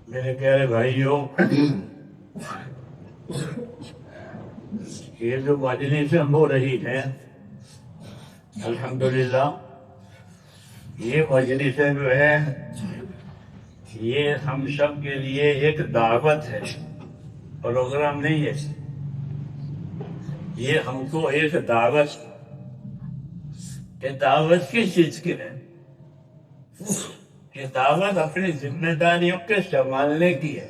میرے پیارے بھائیوں، یہ جو مجلسیں ہو رہی ہیں الحمدللہ، یہ مجلسیں جو ہے یہ ہم سب کے لیے ایک دعوت ہے، پروگرام نہیں ہے۔ یہ ہم کو ایک دعوت کس چیز کی ہے؟ یہ دعوت اپنی ذمہ داریوں کے سنبھالنے کی ہے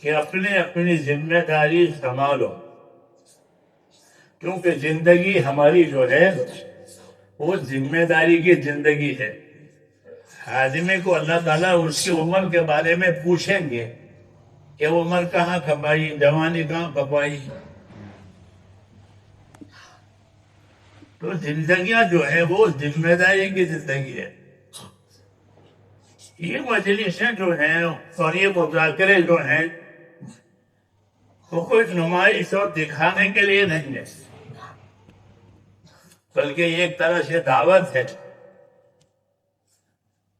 کہ اپنی ذمہ داری سنبھالو، کیونکہ زندگی ہماری جو ہے وہ ذمہ داری کی زندگی ہے۔ آدمی کو اللہ تعالیٰ اس کی عمر کے بارے میں پوچھیں گے کہ عمر کہاں کھپائی، جوانی کہاں کھپائی۔ تو زندگیاں جو ہے وہ ذمہ داری کی زندگی ہے۔ یہ مجلسیں جو ہیں اور یہ مذاکرے جو ہیں وہ کوئی نمائش اور دکھانے کے لیے نہیں ہے، بلکہ یہ ایک طرح سے دعوت ہے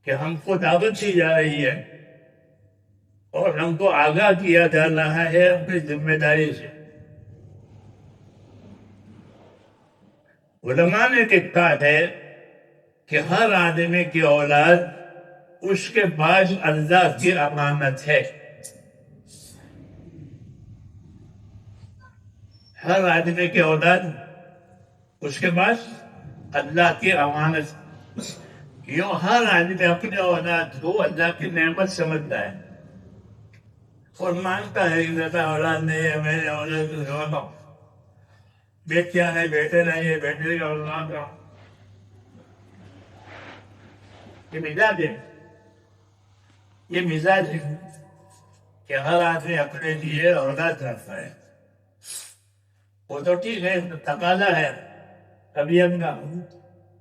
کہ ہم کو دعوت دی جا رہی ہے اور ہم کو آگاہ کیا جا رہا ہے اپنی ذمہ داری سے۔ علماء نے لکھا ہے کہ ہر آدمی کی اولاد اس کے پاس اللہ کی امانت ہے۔ ہر آدمی کی اولاد اس کے پاس اللہ کی امانت، یوں ہر آدمی اپنے اولاد کو اللہ کی نعمت سمجھتا ہے اور مانتا ہے کہ میرا اولاد نہیں ہے، میرے اولاد کو سمجھتا ہوں، بیٹیاں نہیں، بیٹے نہیں ہے، بیٹے کا اولاد کا۔ یہ مزاج ہے، یہ مزاج ہے کہ ہر آدمی اپنے لیے اولاد رکھتا ہے۔ وہ تو ٹھیک ہے، تقاضا ہے طبیعت کا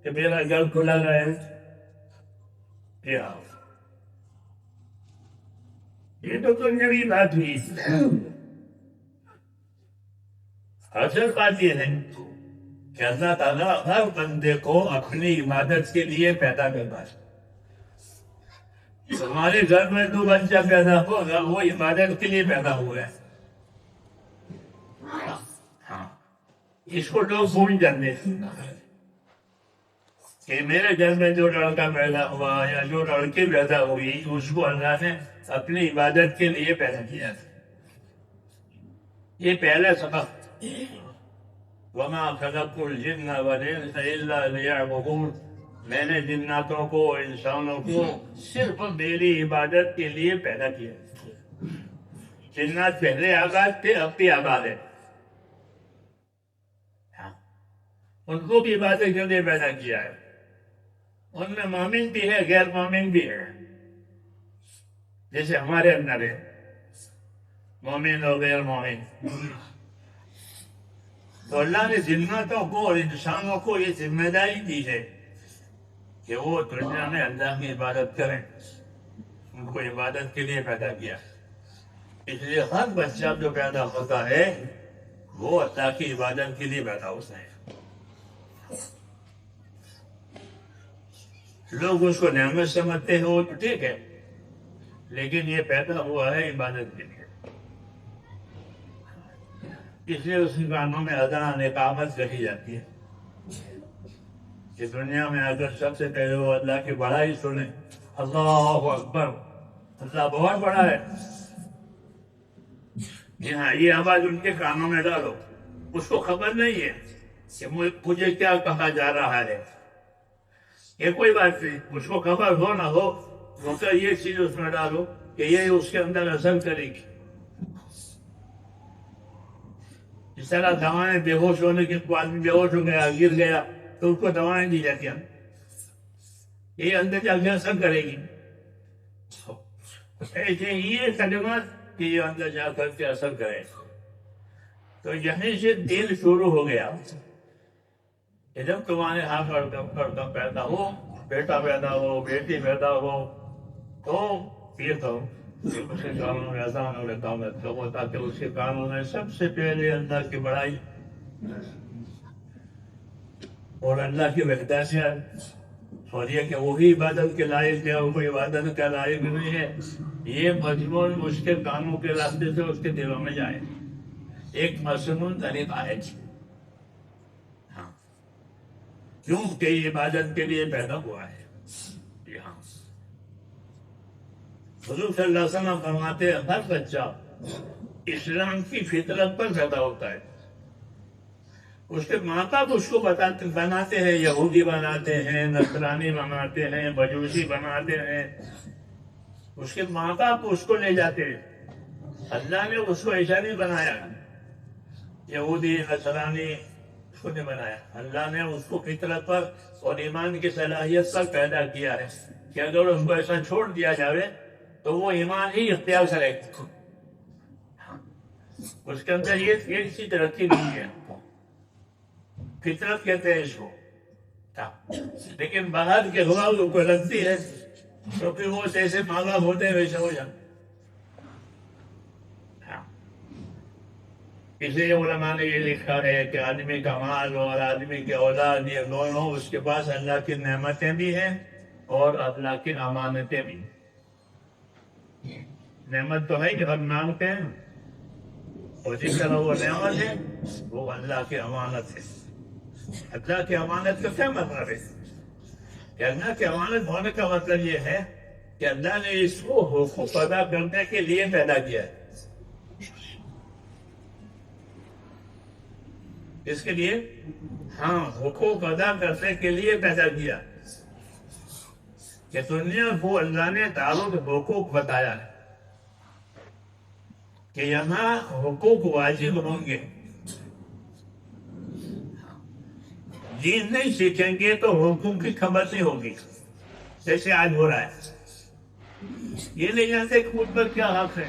کہ میرا گھر کھلا رہے۔ یہ تو دنیاوی بات ہوئی۔ اصل بات یہ ہے کہ اللہ تعالیٰ ہر بندے کو اپنی عبادت کے لیے پیدا کرتا ہے۔ ہمارے گھر میں جو بچہ پیدا ہوگا وہ عبادت کے لیے پیدا ہوا ہے۔ اس کو لوگ بھول جاتے ہیں کہ میرے گھر میں جو لڑکا پیدا ہوا یا جو لڑکی پیدا ہوئی اس کو اللہ نے اپنی عبادت کے لیے پیدا کیا تھا۔ یہ پہلا سبق، وَمَا خَلَقْتُ الْجِنَّ وَالْإِنسَ إِلَّا لِيَعْبُدُونِ، میں نے جناتوں کو، انسانوں کو صرف میری عبادت کے لیے پیدا کیا۔ جنات پہلے آباد تھے، اب بھی آباد ہے، ان کو بھی عبادت کے لیے پیدا کیا ہے۔ ان میں مومن بھی ہے، غیر مومن بھی ہے، جیسے ہمارے اندر ہے مومن اور غیر مومن۔ تو اللہ نے جناتوں کو اور انسانوں کو یہ ذمہ داری دی ہے کہ وہ دنیا میں اللہ کی عبادت کریں، ان کو عبادت کے لیے پیدا کیا۔ اس لیے ہر بچہ جو پیدا ہوتا ہے وہ اللہ کی عبادت کے لیے پیدا ہوتا ہے۔ لوگ اس کو نعمت سمجھتے ہیں، وہ تو ٹھیک ہے، لیکن یہ پیدا ہوا ہے عبادت کے لیے۔ اس لیے اس کے کانوں میں اذان اقامت کہی جاتی ہے کہ دنیا میں اگر سب سے پہلے وہ اللہ کی بڑائی سنیں، اللہ اکبر، اللہ بہت بڑا ہے، یہ آواز ان کے کانوں میں ڈالو، اس کو خبر نہیں ہے کہ مجھے کیا کہا جا رہا ہے۔ یہ کوئی بات نہیں، اس کو خبر ہو نہ ہو، مگر یہ چیز اس میں ڈالو کہ یہ اس کے اندر اثر کرے گی۔ اس طرح دوائیں بے ہوش ہونے کے آدمی بے ہوش ہو گیا، گر گیا، تو اس کو دوائیں دی جاتی ہیں، یہ اندر جا کے اثر کرے گی۔ ایسے یہ کلمات کہ یہ اندر جا کر کے اثر کرے۔ تو یہیں سے دل شروع ہو گیا کہ جب تمہارے ہاتھ لڑکا پیدا ہو، بیٹا پیدا ہو، بیٹی پیدا ہو، تو یہ تو اس کے کانوں میں اذان اور اقامت کرو، تاکہ اس کے کانوں میں سب سے پہلے اللہ کی بڑائی اور اللہ کی وحدانیت اور یہ کہ وہی عبادت کے لائق ہے اور کوئی عبادت کا لائق نہیں ہے، یہ مضمون اس کے کانوں کے راستے سے اس کے دلوں میں جائے، ایک مسنون طریقہ ہے جی۔ ہاں، کیونکہ یہ عبادت کے لیے پیدا ہوا ہے جی۔ ہاں، حضور صلی اللہ علیہ وسلم فرماتے ہیں ہر بچہ اسلام کی فطرت پر پیدا ہوتا ہے، اس کے ماں باپ اس کو بناتے ہیں، یہودی بناتے ہیں، نصرانی بناتے ہیں، مجوسی بناتے ہیں، اس کے ماں باپ اس کو لے جاتے ہیں۔ اللہ نے اس کو ایسا نہیں بنایا، یہودی نصرانی اس کو نہیں بنایا، اللہ نے اس کو فطرت پر اور ایمان کی صلاحیت پر پیدا کیا ہے کہ اگر اس کو ایسا چھوڑ دیا جائے تو وہ ایمان ہی اختیار کرے، اس کے اندر یہ کسی ترقی نہیں ہے، فطرت کہتے ہیں اس کو۔ لیکن باہر کے ہوا کو لگتی ہے تو پھر وہ جیسے ماں باپ ہوتے ہیں ویسے ہو جاتے۔ اس لیے علماء نے یہ لکھا ہے کہ آدمی کا مال اور آدمی کی اولاد یہ دونوں اس کے پاس اللہ کی نعمتیں بھی ہیں اور اللہ کی امانتیں بھی۔ نعمت تو ہے کہ ہم مانگتے ہیں، اور جس طرح وہ نعمت ہے وہ اللہ کی امانت ہے۔ اللہ کی امانت کا کیا مطلب ہے؟ کہ اللہ کی امانت ہونے کا مطلب یہ ہے کہ اللہ نے اس کو حقوق ادا کرنے کے لیے پیدا کیا ہے۔ اس کے لیے ہاں حقوق ادا کرنے کے لیے پیدا کیا کہ دنیا کو اللہ نے دارالحقوق بتایا ہے کہ یہاں حقوق واجب ہوں گے، دین نہیں سیکھیں گے تو حقوق کی خبر نہیں ہوگی، جیسے آج ہو رہا ہے۔ یہ نہیں جانتے کہ مجھ پر کیا حق ہے،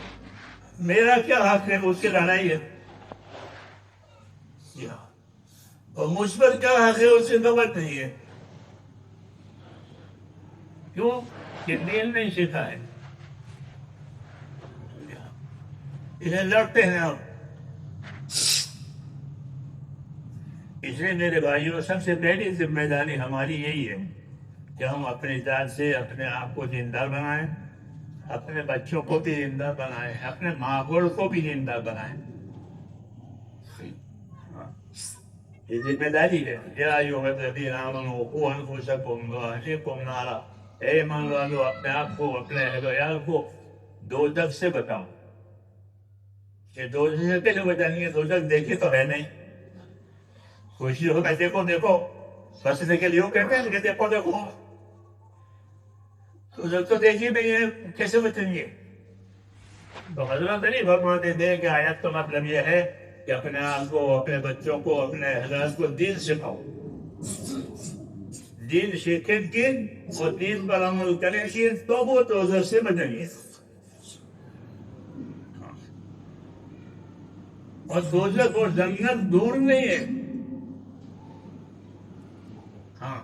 میرا کیا حق ہے، اس کی لڑائی ہے، اور مجھ پر کیا حق ہے اس کی خبر نہیں ہے۔ کیوں کہ دین نہیں سیکھا ہے، اسے لڑتے ہیں ہم۔ اس لیے میرے بھائیوں سب سے پہلی ذمہ داری ہماری یہی ہے کہ ہم اپنی ذات سے اپنے آپ کو دیندار بنائیں، اپنے بچوں کو بھی دیندار بنائیں، اپنے ماحول کو بھی دیندار بنائیں۔ یہ ذمہ داری ہے۔ یا ایھا الذین آمنوا قوا انفسکم واہلیکم نارا، اے ایمان والو اپنے آپ کو اپنے اہل و عیال کو دوزخ سے بچاؤ۔ یہ دوزخ کیسے بچائیں گے؟ دوزخ دیکھے تو ہے نہیں، کوشش ہوگا دیکھو دیکھو، بچنے کے لیے کہتے ہیں کہ دیکھو دیکھو، دوزخ تو دیکھی نہیں ہے، کیسے بچیں گے؟ تو حضرت نہیں فرماتے تھے کہ آیت کا مطلب یہ ہے کہ اپنے آپ کو، اپنے بچوں کو، اپنے اہل کو دین سکھاؤ، دین سیکھیں گے اور دین پر عمل کریں گے تو وہ دوزخ سے بچیں گے۔ اور دوزخ اور جنت دور نہیں ہے۔ ہاں،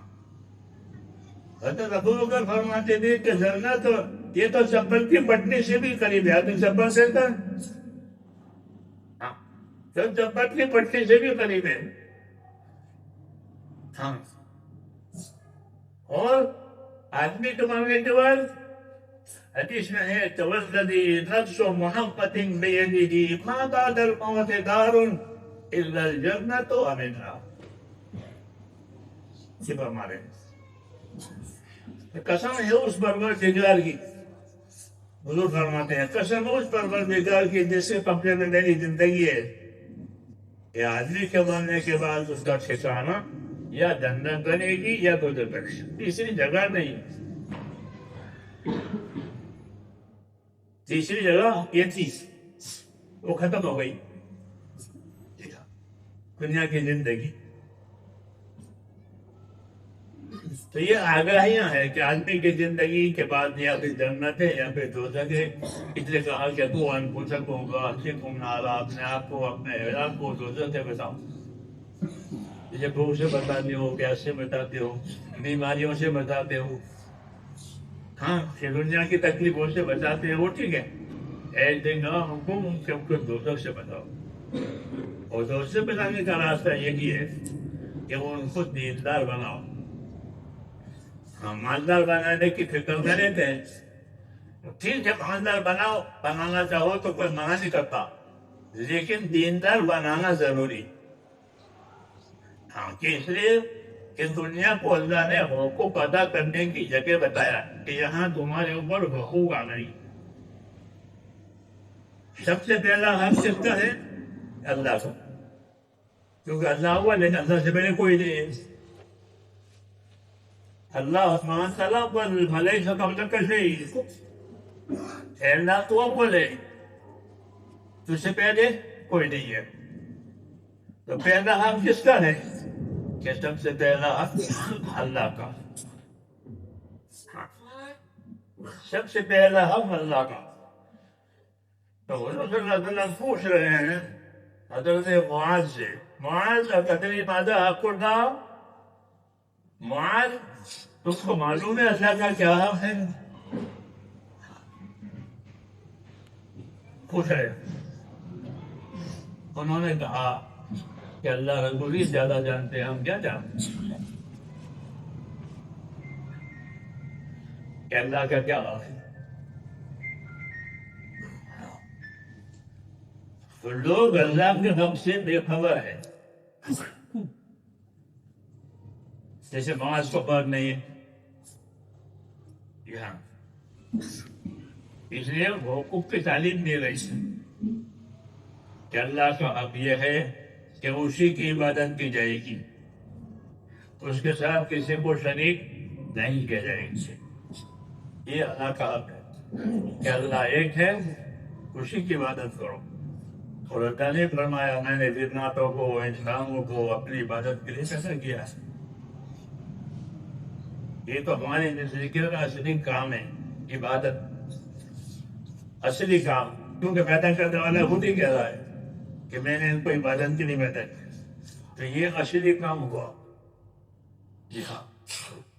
حضرت ابوبکر فرماتے تھے کہ جنت یہ تو چپل کی پٹی سے بھی قریب ہے، آدمی چپل سے تھا، جب چپل کی پٹی سے بھی قریب ہے۔ ہاں، اور آدمی کے مانگنے کے بعد حدیث میں ہے توَلَّذِي نَفْسُ مُحَمَّدٍ بِيَدِهِ مَا بَعْدَ الْمَوْتِ دَارٌ إِلَّا الْجَنَّةُ وَ مِنْهَا۔ یہ فرما رہے ہیں، قسم ہے اس پروردگار کی، حضور فرماتے ہیں قسم اس پروردگار کی جس کے قبضے میں میری زندگی ہے، کہ آدمی کے مرنے کے بعد اس کا ٹھکانہ یا جنت بنے گی یا دوزخ بنے گی، تیسری جگہ نہیں۔ تیسری جگہ یہ چیز وہ ختم ہو گئی، دنیا کی زندگی۔ تو یہ آگاہیاں ہیں کہ آدمی کی زندگی کے بعد یا پھر جنت ہے یا پھر دوزخ ہے۔ اس لیے کہا کہ تو انفسکم واہلیکم نارا، اپنے آپ کو، اپنے اولاد کو دوزخ سے بچاؤ۔ جیسے بھوک سے بتاتے ہو، پیاس سے بتاتے ہو، بیماریوں سے بتاتے ہو، ہاں کہ دنیا کی تکلیفوں سے بچاتے ہیں، وہ ٹھیک ہے، ایسے نہ حکم کہ ان کو دوزخ سے بچاؤ۔ اور دوزخ سے بچانے کا راستہ یہی ہے کہ وہ ان کو دیندار بناؤ۔ مالدار بنانے کی فکر کرے تھے. ٹھیک ہے مالدار بناؤ, بنانا چاہو تو کوئی منع نہیں کرتا, لیکن دیندار بنانا ضروری. ہاں کہ اس لیے کہ دنیا کو اللہ نے حقوق ادا کرنے کی جگہ بتایا کہ یہاں تمہارے اوپر حقوق آ گئی. سب سے پہلا حق کس کا ہے؟ اللہ کا, کیونکہ اللہ ہوا لیکن اللہ سے پہلے کوئی نہیں ہے. اللہ عثمان تعالیٰ پر ملائک سے قبل کیسے ہی اے اللہ تو بولے تجھ سے پہلے کوئی نہیں ہے. تو پہلا حق کس کا ہے؟ کہ سب سے پہلا حق اللہ کا. سب سے پہلا حق اللہ کا. تو حضور صلی اللہ علیہ وسلم پوچھ رہے ہیں حضرت معاذ سے, معاذ تدری ماذا حق اللہ؟ معاذ تم کو معلوم ہے اللہ کا کیا حق ہے؟ پوچھ رہے. انہوں نے کہا کہ اللہ رسول ہی زیادہ جانتے ہیں, ہم کیا جانتے ہیں کہ اللہ کا کیا حق ہے. تو لوگ اللہ کے حق سے بے خبر ہے, جیسے معاذ کو خبر نہیں ہے. ہاں اس لیے حقوق کی تعلیم دے رہی کہ اللہ کا حق یہ ہے کہ اسی کی عبادت کی جائے گی, اس کے ساتھ کسی کو شریک نہیں کیا جائے گی. یہ اللہ کا حق ہے کہ اللہ ایک ہے, اسی کی عبادت کرو. اور اللہ نے فرمایا میں نے جناتوں کو انسانوں کو اپنی عبادت کے لیے کیسا کیا ہے. یہ تو ہمارے ذکر کا اصلی کام ہے, عبادت اصلی کام, کیونکہ پیدا کرنے والا خود ہی کہہ رہا ہے کہ میں نے ان کو عبادت کے لیے پیدا کیا. تو یہ اصلی کام ہوا. جی ہاں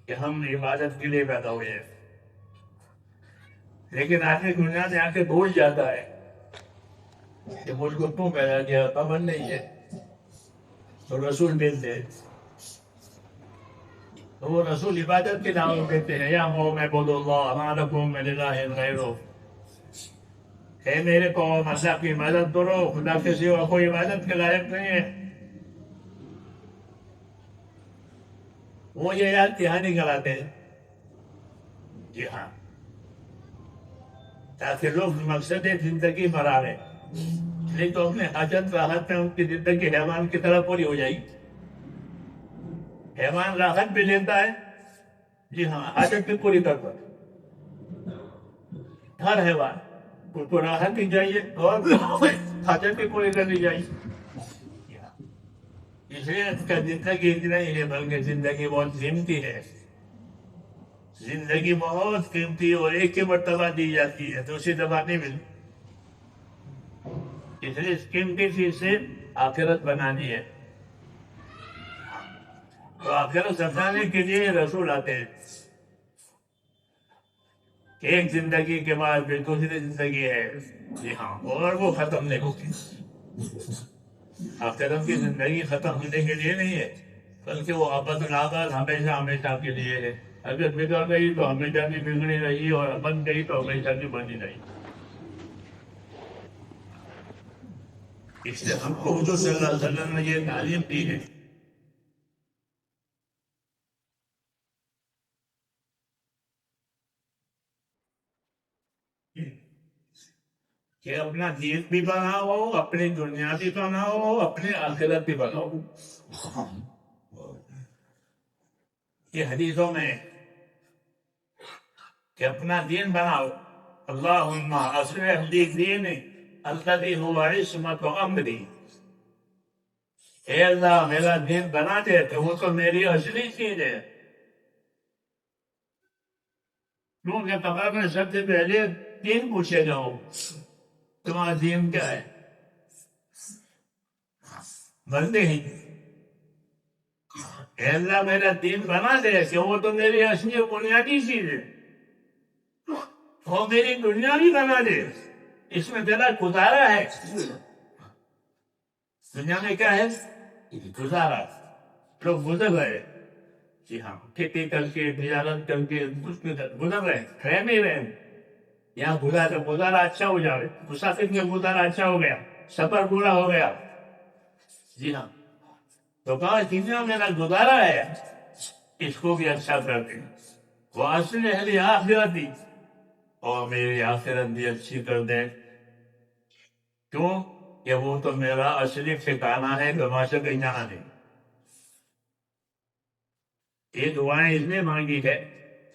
کہ ہم عبادت کے لیے پیدا ہوئے ہیں. لیکن آدمی دنیا میں آ کے بھول جاتا ہے کہ مجھ کو کیوں پیدا کیا, خبر نہیں ہے. تو رسول ملتے ہیں تو وہ رسول عبادت کے نام کہتے ہیں یا قوم اعبدوا اللہ ما لکم من الہ غیرہ, اے میرے قوم اللہ کی عبادت کرو, خدا کے سوا کوئی عبادت کے لائق نہیں ہے. وہ یہ یاد کہانی کراتے ہیں. جی ہاں تاکہ لوگ مقصد زندگی مرا لیں, نہیں تو اپنے حاجت راحت میں ان کی زندگی حیوان کی طرح پوری ہو جائے گی. حیوان راحت بھی لیتا ہے, جی ہاں حاجت بھی پوری کرتا ہے. ہر حیوان کو راحت بھی چاہیے اور حاجت بھی پوری کرنی چاہیے. اس لیے اس کا زندگی اتنا ہی ہے, بلکہ زندگی بہت قیمتی ہے. زندگی بہت قیمتی اور ایک ہی مرتبہ دی جاتی ہے, دوسری دفعہ نہیں ملتی. اس لیے اس قیمتی چیز سے آخرت بنانی ہے. تو آخرت سمجھانے کے لیے رسول آتے ہیں کہ ایک زندگی کے بعد پھر دوسری زندگی ہے. جی ہاں اور وہ ختم نہیں ہوگی. آخرت کی زندگی ختم ہونے کے لیے نہیں ہے, بلکہ وہ آباد الآباد ہمیشہ ہمیشہ کے لیے ہے. اگر بگڑ گئی تو ہمیشہ کی بگڑی رہی, اور بن گئی تو ہمیشہ کی بنی رہی. اس لیے ہم کو حضور صلی اللہ علیہ وسلم نے یہ تعلیم دی ہے کہ اپنا دین بھی بناؤ, اپنی دنیا بھی بناؤ, اپنی آخرت بھی بناؤ. یہ حدیثوں میں کہ اپنا دین بناؤ, اللہم اصلح لی دینی الذی هو عصمت امری. اے اللہ میرا دین بنا دے کہ وہ تو میری اصلی چیز ہے. کیونکہ قبر میں سب سے پہلے دین پوچھے جاؤ, تمہارا دین کیا ہے؟ بندے ہی اے اللہ میرا دین بنا دے کہ وہ تو میری اصلی بنیادی چیز ہے. وہ میری دنیا بھی بنا دے, اس میں تیرا گزارا ہے. دنیا میں کیا ہے؟ گزارا. لوگ گزر گئے, جی ہاں، کھیتی کر کے تجارت کر کے گزر رہے رہ نہیں رہے، یہاں گزارا اچھا ہو جائے، مسافر کا گزارا اچھا ہو گیا، سفر پورا ہو گیا. جی ہاں، تو کہا دنیا میرا گزارا ہے اس کو بھی اچھا کر دیں. وہ اصل اہل آخرت دی اور میری آخرت بھی اچھی کر دیں. کیوں کہ وہ تو میرا اصلی ٹھکانہ ہے، گما سے کہیں جانا نہیں. یہ دعائیں اس نے مانگی ہے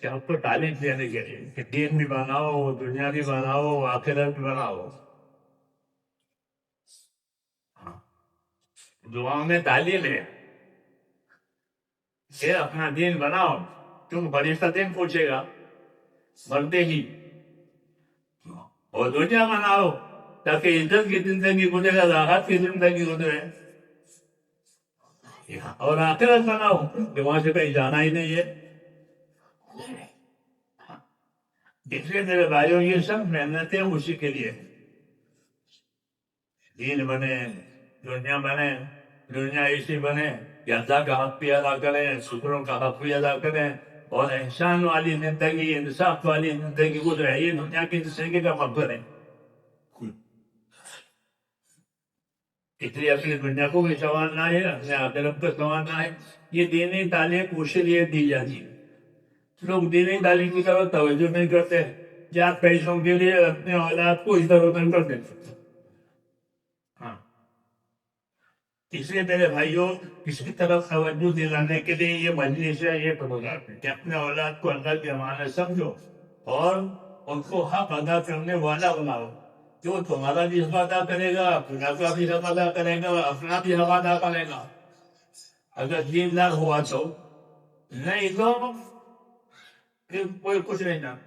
کہ آپ کو تعلیم دینے کے لیے کہ دین بھی بناؤ، دنیا بھی بناؤ، آخرت بھی بناؤ. ہاں، دعاؤں میں تعلیم ہے کہ اپنا دین بناؤ، کیونکہ فرشتہ دین پوچھے گا مرتے ہی. اور دنیا بناؤ تاکہ عزت کی زندگی گزرے، راحت کی زندگی گزرے. اور آخرت بناؤ کہ وہاں سے کہیں جانا ہی نہیں ہے. اس لیے میرے بھائیوں یہ سب محنتیں اسی کے لیے. دین بنے، دنیا بنے، دنیا ایسی بنے کہ اللہ کا حق بھی ادا کریں، شکروں کا حق بھی ادا کریں، اور احسان والی زندگی، انصاف والی زندگی گزرے. یہ دنیا کی زندگی کا مقصد ہے. اس لیے اپنی دنیا کو بھی سنوارنا ہے، اپنے آخرت کو سنوارنا ہے. یہ دینی تعلیم اسی لیے دی جاتی ہے. لوگ دینی تعلیم کی طرف توجہ نہیں کرتے، چار پیسوں کے لیے اپنے اولاد کو ادھر ادھر کر دیتے. ہاں، اس لیے میرے بھائیوں اس کی طرف توجہ دلانے کے لیے یہ مجلس ہے، یہ پروگرام ہے کہ اپنے اولاد کو اللہ کی امانت سمجھو اور ان کو حق ادا کرنے والا بناؤ. جو تمہارا بھی حق ادا کرے گا، اپنا کا بھی حق ادا کرے گا، اپنا بھی حق ادا کرے گا. اگر دیندار ہوا تو، نہیں تو پھر کوئی کچھ نہیں جانتا.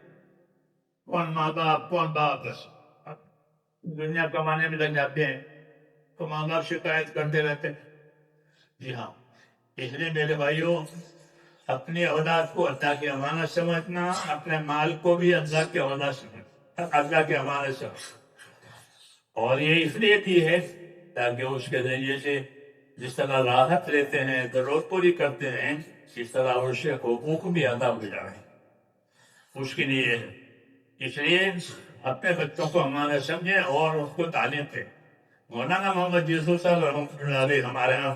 کون ماں باپ، کون باپ، دنیا کمانے میں لگ جاتے ہیں تو ماں باپ شکایت کرتے رہتے ہیں. جی ہاں، اس لیے میرے بھائیوں اپنی اولاد کو اللہ کی امانت سمجھنا، اپنے مال کو بھی اللہ کی امانت سمجھنا، اللہ کی امانت سمجھنا. اور یہ اس لیے دی ہے تاکہ اس کے ذریعے سے جس طرح راحت لیتے ہیں، ضرورت پوری کرتے ہیں، اس طرح اس سے حقوق بھی ادا ہو جائے. اس کے لیے اس لیے اپنے بچوں کو امانت سمجھیں اور اس کو تعلیم دیں. مولانا محمد یوسف صاحب رحمۃ اللہ علیہ ہمارے یہاں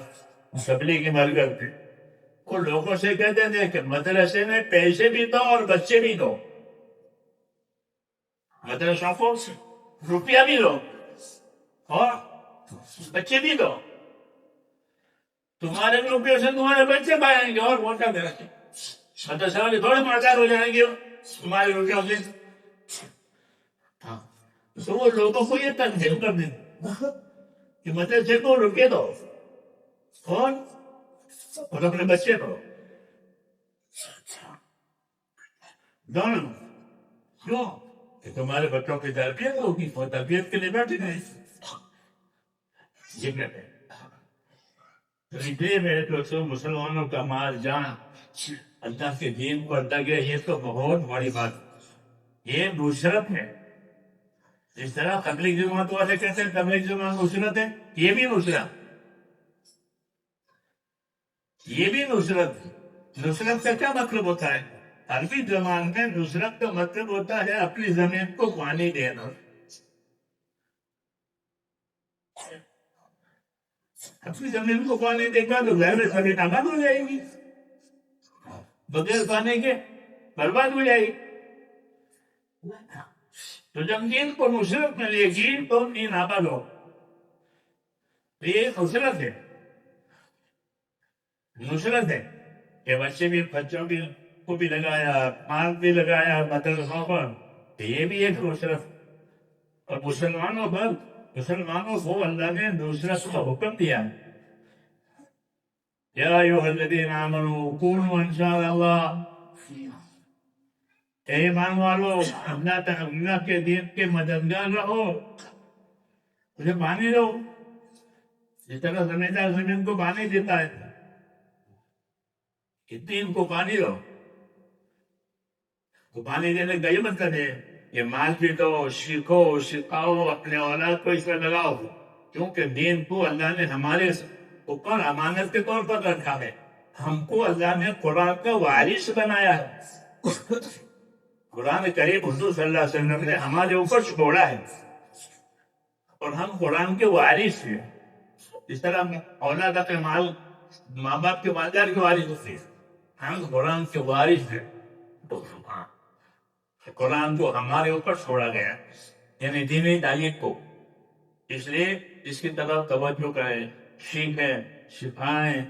تبلیغ مرکز تھے. وہ لوگوں سے کہتے تھے کہ مدرسے میں پیسے بھی دو اور بچے بھی دو. مدرسوں کو روپیہ بھی دو اور بچے بھی دو. تمہارے روپیے سے تمہارے بچے پائیں گے اور ووٹ کرتے رہتے. مدرسے والے تھوڑے مالدار ہو جائیں گے تمہارے روپیوں سے. تو وہ لوگوں کو یہ تنظیم کر دیں کہ مدرسے کو روپیے دو اور اپنے بچے کو دونوں. کیوں کہ تمہارے بچوں کی تربیت ہوگی، وہ تربیت کے لیے بیٹھے گئے. یہ کہتے ہیں اس لیے میرے دوستوں مسلمانوں کا مال جان اللہ کے دین کو ادا گیا، یہ تو بہت بڑی بات ہے. یہ نصرت ہے. اس طرح تبلیغ جماعت والے کہتے ہیں تبلیغ جماعت نصرت ہے، یہ بھی نصرت. یہ بھی نصرت. نصرت کا کیا مطلب ہوتا ہے؟ عربی زبان میں نصرت کا مطلب ہوتا ہے اپنی زمین کو پانی دینا. اپنی زمین کو پانی دے گا تو غیر زمین آباد ہو جائے گی، بغیر پانی کے برباد ہو جائے گی. تو جب دین کو نصرت ملے گی تو دین آباد ہو. یہ نصرت ہے. نصرت ہے کہ بچوں بھی کو بھی لگایا، مال بھی لگایا مدرسوں پر. یہ بھی ایک نصرت. اور مسلمانوں کو اللہ نے نصرت کا حکم دیا. یا ایھا الذین آمنوا کونوا انصار اللہ. اے ایمان والو اللہ کے دین کے مددگار رہو. مجھے پانی دو جس طرح زمیندار زمین کو پانی دیتا ہے، دین کو پانی دو. تو پانی دینے کا یہ مطلب ہے کہ مال بھی دو، سیکھو، سکھاؤ، اپنے اولاد کو اس میں لگاؤ. کیونکہ دین کو اللہ نے ہمارے اوپر امانت کے طور پر رکھا ہے. ہم کو اللہ نے قرآن کا وارث بنایا ہے. قرآن کریم حضور صلی اللہ علیہ وسلم نے ہمارے اوپر چھوڑا ہے اور ہم قرآن کے وارث ہیں. اس طرح اولاد کے مال ماں باپ کے مالدار کے وارث ہوتے ہیں, ہم قرآن کے وارث ہیں. تو قرآن کو ہمارے اوپر چھوڑا گیا یعنی دینی تعلیم کو. اس لیے اس کی طرف توجہ کریں, سیکھیں, سکھائیں,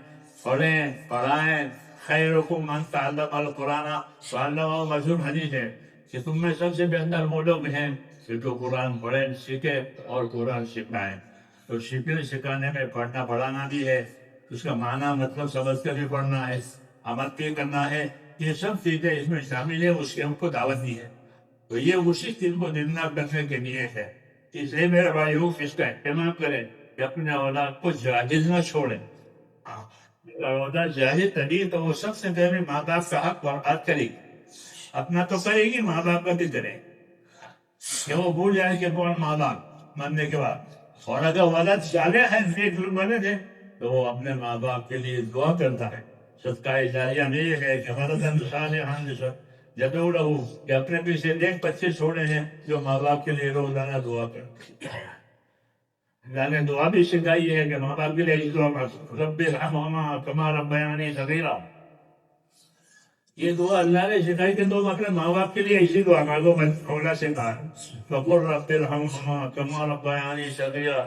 پڑھیں, پڑھائیں. خیرکم من تعلم القرآن وعلمہ. مشہور حدیث ہے کہ تم میں سب سے بہتر وہ لوگ ہیں کہ جو قرآن پڑھیں, سیکھیں اور قرآن سکھائیں. تو سیکھنے سکھانے میں پڑھنا پڑھانا بھی ہے, اس کا معنی مطلب سمجھ کر بھی پڑھنا ہے, عمل بھی کرنا ہے. یہ سب چیزیں اس میں شامل ہے, اس کے ہم کو دعوت دی ہے. تو یہ اسی چیز کو زندہ کرنے کے لیے ہے. اس لیے میرے بھائیوں اس کا اہتمام کریں کہ اپنے اولاد کو جاہل نہ چھوڑیں. اولاد جاہل تبھی تو وہ سب سے پہلے ماں باپ کا حق برباد کرے گی. اپنا تو کرے گی, ماں باپ کا بھی کرے, کہ وہ بھول جائے کہ کون ماں باپ مرنے کے بعد. اور اگر ولد صالح ہے, نیک لوگ بنے تھے, تو وہ اپنے ماں باپ کے لیے دعا کرتا ہے. صدقہ جاریہ میں یہ ہے کہ ولدن صالحا یدعو لہ, کہ اپنے پیچھے نیک بچے چھوڑے ہیں جو ماں باپ کے لیے روزانہ دعا کرتے ہیں. اللہ نے دعا بھی سکھائی ہے کہ ماں باپ کے لیے دعا کرو, رب ارحمہما کما ربیانی صغیرا. یہ دعا اللہ نے سکھائی کہ تم اپنے ماں باپ کے لیے اسی دعا مانگو. اولا سے کہا فقل رب ارحمہما کما ربیانی صغیرا,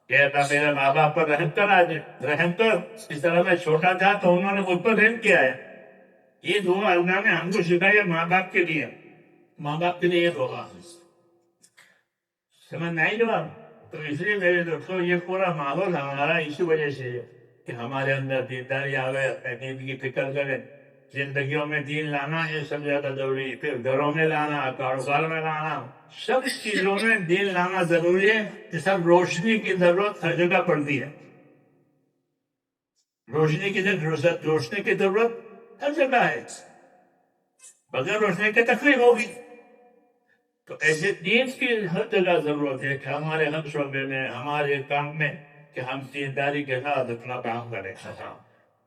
کہ اللہ میرے ماں باپ پر رحم کر, آج رحم کر, اس طرح میں چھوٹا تھا تو انہوں نے مجھ پر رحم کیا ہے. یہ دعا اللہ نے ہم کو سکھائی ہے ماں باپ کے لیے. ماں باپ کے لیے یہ دعا سمجھ نہیں جواب. تو اس لیے میرے دوستوں یہ پورا ماحول ہمارا اسی وجہ سے ہے کہ ہمارے اندر دینداری آوے, دین کی فکر کریں. زندگیوں میں دین لانا یہ سب زیادہ ضروری. پھر گھروں میں لانا, کاروبار میں لانا, سب چیزوں میں دین لانا ضروری ہے. کہ سب روشنی کی ضرورت ہر جگہ پڑتی ہے. روشنی کی ضرورت ہر جگہ ہے. بغیر روشنی کی تکلیف ہوگی. تو ایسے دین کی ہر جگہ ضرورت ہے کہ ہمارے ہم شعبے میں, ہمارے کام میں, کہ ہم دینداری کے ساتھ اپنا کام کریں.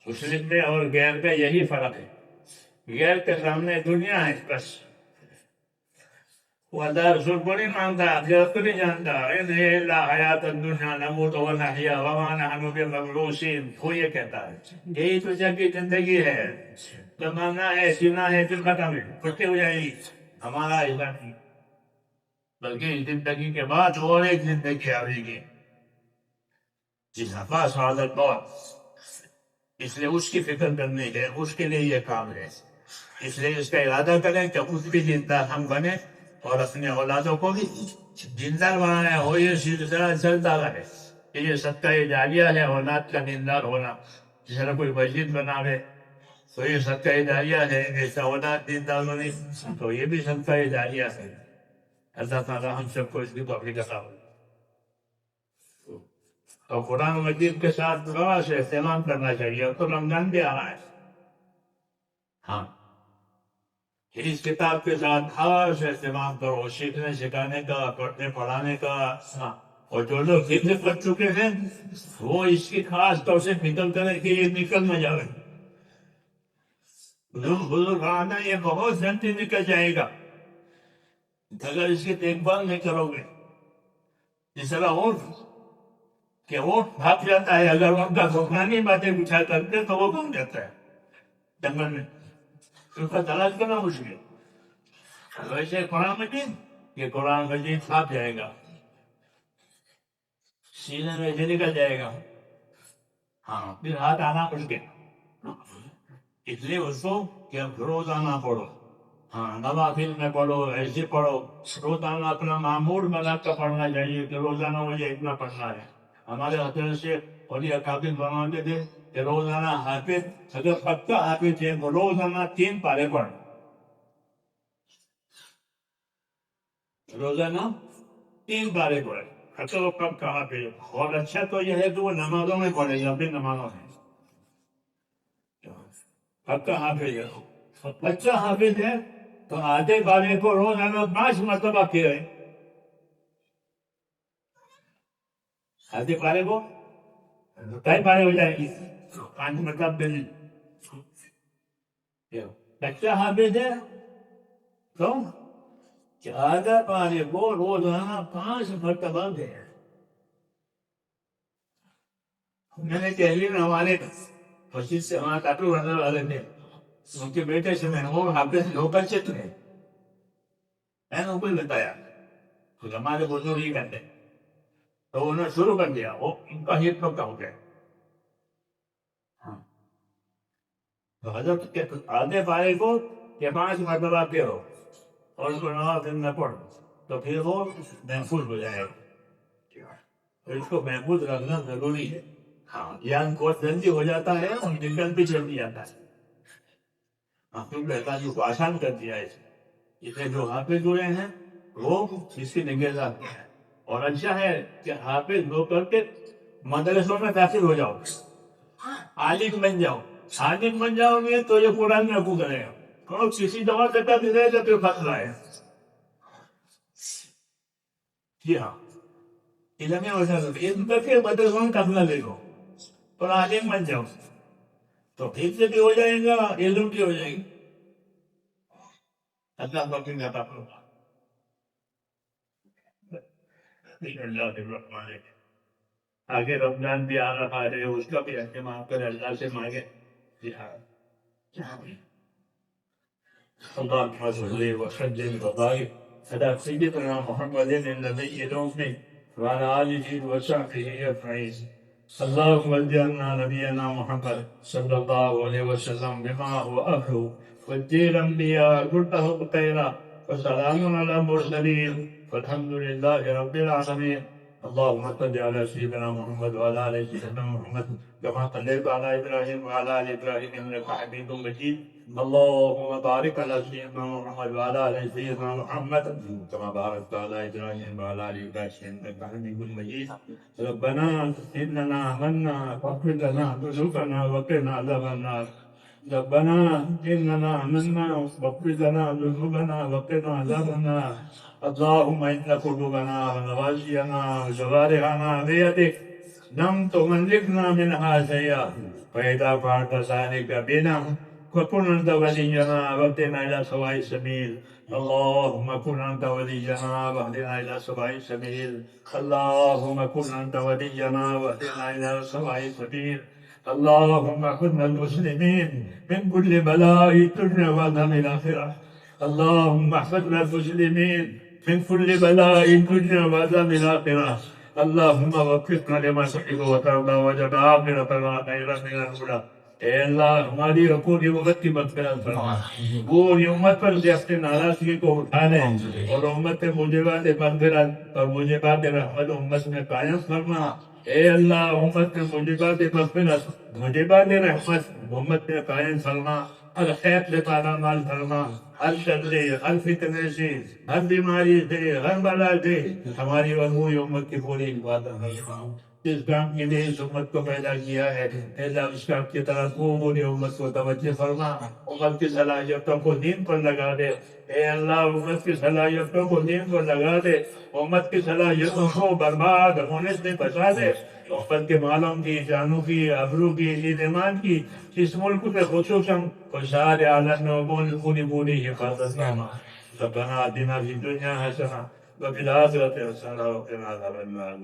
مسلم میں اور غیر کا یہی فرق ہے. غیر کے سامنے دنیا ہے بس, وہ اللہ رسول کو نہیں مانتا, آخرت کو نہیں جانتا. ان هي الا حیات الدنیا نموت ونحیا وما نحن بمبعوثین. وہ یہ کہتا ہے یہی تو جگ کی زندگی ہے, زمانہ ہے, جینا ہے, پھر ختم ہے, پھر ہو جائے گی. ہمارا ایسا نہیں, بلکہ زندگی کے بعد اور ایک زندگی آئے گی جس حفاظ حالت موت. اس لیے اس کی فکر کرنی ہے, اس کے لیے یہ کام ہے. اس لیے اس کا ارادہ کریں کہ اس بھی زندہ ہم بنے اور اپنے اولادوں کو بھی زندہ بنانا ہو. یہ سلسلہ چلتا رہے. یہ صدقہ جاریہ ہے اولاد کا زندہ ہونا. جس طرح کوئی مسجد بناوے تو یہ صدقہ جاریہ ہے, ایسا اولاد زندہ بنے تو یہ بھی صدقہ جاریہ ہے. اللہ تعالیٰ ہم سب کو اس کی توفیق عطا ہو. تو قرآن مجید کے ساتھ تھوڑا سے اہتمام کرنا چاہیے. تو رمضان بھی آ رہا ہے, ہاں, اس کتاب کے ساتھ خاص اہتمام کرو, سیکھنے سکھانے کا, پڑھنے پڑھانے کا. اور جو لوگ حفظ پڑھ چکے ہیں وہ اس کی خاص طور سے فکر کریں کہ یہ نکل نہ جائے. بزرگ آنا یہ بہت جلدی نکل جائے گا اگر اس کی دیکھ بھال نہیں کرو گے. جس طرح اونٹ, کہ اونٹ بھاگ جاتا ہے, اگر ان کا دھوکھانی باتیں بچھا کرتے تو وہ بھاگ جاتا ہے جنگل میں, اس کا تلاش کرنا مشکل. ویسے قرآن مجید, یہ قرآن مجید بھاگ جائے گا, سینے میں سے نکل جائے گا, ہاں, پھر ہاتھ آنا مشکل. اس لیے اس کو کہ اب روزانہ پڑھو, ہاں, نوافل میں پڑھو, ایسے پڑھو. روزانہ اپنا معمول بنا کر پڑھنا چاہیے کہ روزانہ مجھے اتنا پڑھنا ہے. ہمارے حضرت سے اولیاء قابل بناتے تھے کہ روزانہ حافظ, اگر پکا حافظ ہے تو روزانہ 3 پارے پڑھ, روزانہ 3 پارے پڑھے. اگر وہ پکا حافظ, اور اچھا تو یہ ہے کہ وہ نمازوں میں پڑھے گا, اپنی نمازوں میں پکا حافظ ہے. اچھا حافظ ہے تو آدھے پارے کو روزانہ 5 مرتبہ پھیرے, آدھے پارے کو کئی پارے ہو جائیں گی, پانی مطلب بچہ حافظ ہے تو زیادہ پانی کو روزانہ 5 مرتبہ دے. میں نے دہلی میں ہمارے 25 سے وہاں ٹاٹو رہنے والے تھے. ان کے بیٹے سے میں وہ حافظ لوکل سے تھے. میں نے ان کو بتایا تو ہمارے بزرگ ہی کرتے تو انہوں نے شروع کر دیا. وہ ان کا ہی اتنا ہو گیا. تو حضرت کے آدھے پارے کو یہ 5 مرتبہ پڑھو اور اس کو نماز دن میں پڑھو تو پھر وہ محفوظ ہو جائے گا. اس کو محفوظ رکھنا ضروری ہے. ہاں جان کو جلدی ہو جاتا ہے اور نکل بھی جلدی جاتا ہے. کیونکہ اللہ جی کو آسان کر دیا ہے. اس میں جو حافظ ہوئے ہیں وہ اس کی نگہداشت ہے. اور اچھا ہے کہ حافظ ہو کر کے مدرسوں میں داخل ہو جاؤ, عالم بن جاؤ. عالم بن جاؤ گے تو یہ قرآن میں حقوق کرے گا. اور کسی دوا کرتا بھی رہے گا تو خطرہ ہے. جی ہاں علم علم کر کے مدرسوں میں قبضہ لے لو اور عالم بن جاؤ تو حفظ بھی ہو جائے گا, علم بھی ہو جائے گی. اللہ باقی میں عطا کرو. آگے رمضان بھی آ رہا ہے, اس کا بھی اہتمام کرے, اللہ سے مانگے. جی ہاں اللهم صل وسلم وبارك على سيدنا محمد النبي الأمي وعلى آله وصحبه أجمعين. اللهم اجعلنا نبينا محمد صلى الله عليه وسلم بما هو أهله والدين الأنبياء كلهم خيرا وسلام على المرسلين والحمد لله رب العالمين. اللهم صل على سيدنا محمد وعلى آل سيدنا محمد كما صليت على إبراهيم وعلى آل إبراهيم إنك حميد مجيد. اللهم بارك على سيدنا محمد وعلى آل سيدنا محمد كما باركت على إبراهيم وعلى آل إبراهيم إنك حميد مجيد. ربنا إننا آمنا فاغفر لنا ذنوبنا وقنا عذاب النار. ربنا إننا آمنا فاغفر لنا ذنوبنا وقنا عذاب النار. اللهم إن قلوبنا ونواسينا وجوارحنا بيدك لم تملكنا منها شيئا فإذا فعلت ذلك بنا فكن أنت ولينا واهدنا إلى سواء السبيل. اللهم كن أنت ولينا واهدنا إلى سواء السبيل. اللهم كن أنت ولينا واهدنا إلى سواء السبيل. اللهم احفظنا المسلمين من كل بلاء الدنيا وعذاب الآخرة. اللهم احفظنا المسلمين من كل بلاء الدنيا وعذاب الآخرة. اللهم وفقنا لما تحب وترضى وجعل آخرتنا خيرا من الأولى. اے اللہ ہماری پوری امت کی مغفرت فرما. پوری امت پر سے اپنے ناراضگی کو اٹھا لے اور امت موجبات مغفرت اور موجبات رحمت امت میں قائم فرما. اے اللہ امت میں موجبات مغفرت موجبات رحمت امت میں قائم فرما. ہر خیر سے پانا مال فرما. ہر شر سے, ہر فتنے سے, ہر بیماری سے, ہر بلا سے ہماری اور پوری امت کی پوری حفاظت فرما. جس کام کے لیے اس امت کو پیدا کیا ہے اے اللہ اس کام کی طرف پوری امت کو توجہ فرما. امت کی صلاحیتوں کو دین پر لگا دے. اے اللہ امت کی صلاحیتوں کو دین پر لگا دے. امت کی صلاحیتوں کو برباد ہونے سے بچا دے. امت کے مالوں کی, جانوں کی, ابرو کی, ایمان کی اس ملک پہ خصوصاً اور سارے عالم میں پوری حفاظت فرما. ربنا آتنا فی الدنیا حسنہ وفی الآخرۃ حسنہ وقنا عذاب النار.